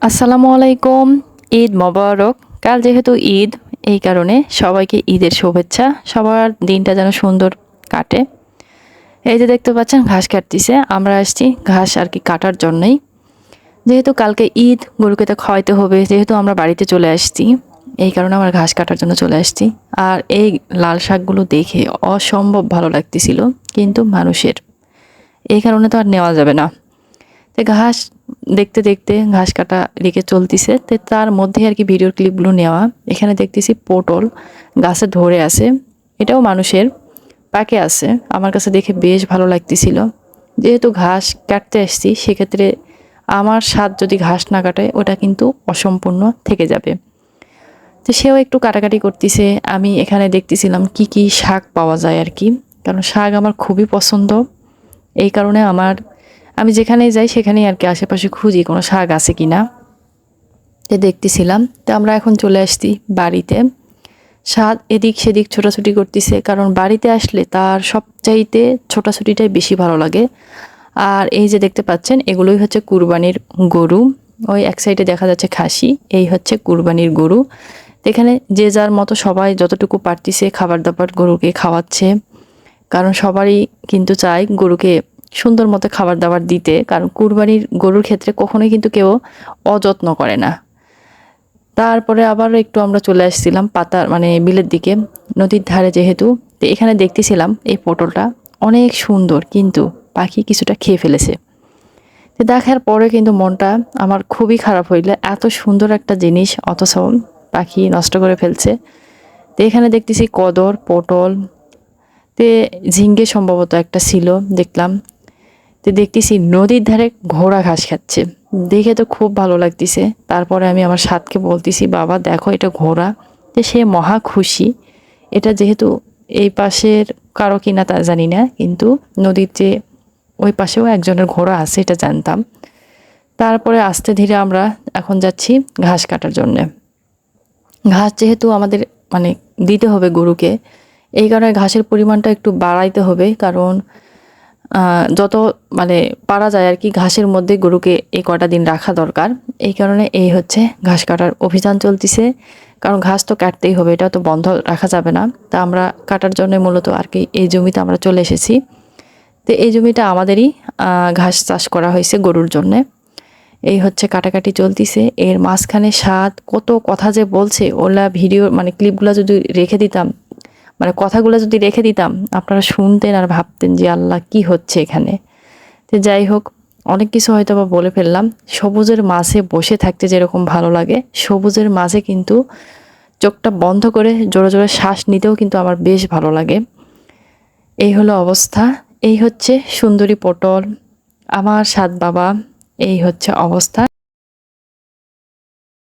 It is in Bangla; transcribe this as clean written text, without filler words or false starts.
আসসালামু আলাইকুম। ঈদ মোবারক। কাল যেহেতু ঈদ, এই কারণে সবাইকে ঈদের শুভেচ্ছা। সবার দিনটা যেন সুন্দর কাটে। এই যে দেখতে পাচ্ছেন ঘাস কাটতিছে। আমরা আসছি ঘাস আর কি কাটার জন্যই। যেহেতু কালকে ঈদ, গরুকে তো খাওয়াইতে হবে। যেহেতু আমরা বাড়িতে চলে আসছি, এই কারণে আমরা ঘাস কাটার জন্য চলে আসছি। আর এই লাল শাকগুলো দেখে অসম্ভব ভালো লাগতেছিল, কিন্তু মানুষের। এই কারণে তো আর নেওয়া যাবে না। তো ঘাস দেখতে দেখতে ঘাস কাটা দিকে চলতিছে, তো তার মধ্যে আর কি ভিডিওর ক্লিপগুলো নেওয়া। এখানে দেখতেছি পটল গাছে ধরে আছে, এটাও মানুষের পাকে আছে। আমার কাছে দেখে বেশ ভালো লাগতেছিল। যেহেতু ঘাস কাটতে আসছি, সেক্ষেত্রে আমার স্বাদ যদি ঘাস না কাটে, ওটা কিন্তু অসম্পূর্ণ থেকে যাবে। তো সেও একটু কাটাকাটি করতেছে। আমি এখানে দেখতেছিলাম কি কি শাক পাওয়া যায় আর কি, কারণ শাক আমার খুবই পছন্দ। এই কারণে আমি যেখানেই যাই সেখানেই আর কি আশেপাশে খুঁজি কোনো শাক আছে কিনা। তো দেখতেছিলাম। তো আমরা এখন চলে আসছি বাড়িতে। শাক এদিক সেদিক ছোটাছুটি করতেছে, কারণ বাড়িতে আসলে তার সবচাইতে ছোটাছুটিটাই বেশি ভালো লাগে। আর এই যে দেখতে পাচ্ছেন, এগুলোই হচ্ছে কুরবানির গরু। ওই এক সাইডে দেখা যাচ্ছে খাসি, এই হচ্ছে কুরবানির গরু। এখানে যে যার মতো সবাই যতটুকু পারতিছে খাবার দাবার গরুকে খাওয়াচ্ছে, কারণ সবারই কিন্তু চায় গরুকে সুন্দর মতো খাবার দাবার দিতে, কারণ কুরবানির গরুর ক্ষেত্রে কখনোই কিন্তু কেউ অযত্ন করে না। তারপরে আবার একটু আমরা চলে আসছিলাম পাতার মানে বিলের দিকে, নদীর ধারে যেহেতু। তো এখানে দেখতেছিলাম এই পটলটা অনেক সুন্দর, কিন্তু পাখি কিছুটা খেয়ে ফেলেছে। তো দেখার পরে কিন্তু মনটা আমার খুবই খারাপ হইলে, এত সুন্দর একটা জিনিস অথচ পাখি নষ্ট করে ফেলছে। তো এখানে দেখতেছি কদর, পটল, তে ঝিঙ্গে সম্ভবত একটা ছিল দেখলাম। তো দেখতেছি নদীর ধারে ঘোড়া ঘাস খাচ্ছে, দেখে তো খুব ভালো লাগতেছে। তারপরে আমি আমার সাথকে বলতেছি, বাবা দেখো এটা ঘোড়া। তো সে মহা খুশি। এটা যেহেতু এই পাশের কারো কিনা তা জানি না, কিন্তু নদীর যে ওই পাশেও একজনের ঘোড়া আছে এটা জানতাম। তারপরে আস্তে ধীরে আমরা এখন যাচ্ছি ঘাস কাটার জন্যে। ঘাস যেহেতু আমাদের মানে দিতে হবে গরুকে, এই কারণে ঘাসের পরিমাণটা একটু বাড়াইতে হবে, কারণ যত মানে পারা যায় আর কি ঘাসের মধ্যে গরুকে এই কটা দিন রাখা দরকার। এই কারণে এই হচ্ছে ঘাস কাটার অভিযান চলতেছে, কারণ ঘাস তো কাটতেই হবে, এটা তো বন্ধ রাখা যাবে না। তা আমরা কাটার জন্য মূলত আর কি এই জমিতে আমরা চলে এসেছি। তো এই জমিটা আমাদেরই, ঘাস চাষ করা হয়েছে গরুর জন্যে। এই হচ্ছে কাটাকাটি চলতিছে, এর মাঝখানে সাত কত কথা যে বলছে, ওলা ভিডিও মানে ক্লিপগুলো যদি রেখে দিতাম, মানে কথাগুলো যদি রেখে দিতাম, আপনারা শুনতেন আর ভাবতেন যে আল্লাহ কি হচ্ছে এখানে। তো যাই হোক, অনেক কিছু হয়তো বা বলে ফেললাম। সবুজের মাঝে বসে থাকতে যেরকম ভালো লাগে, সবুজের মাঝে কিন্তু চোখটা বন্ধ করে জোরে জোরে শ্বাস নিতেও কিন্তু আমার বেশ ভালো লাগে। এই হলো অবস্থা। এই হচ্ছে সুন্দরী পটল, আমার সাত বাবা। এই হচ্ছে অবস্থা।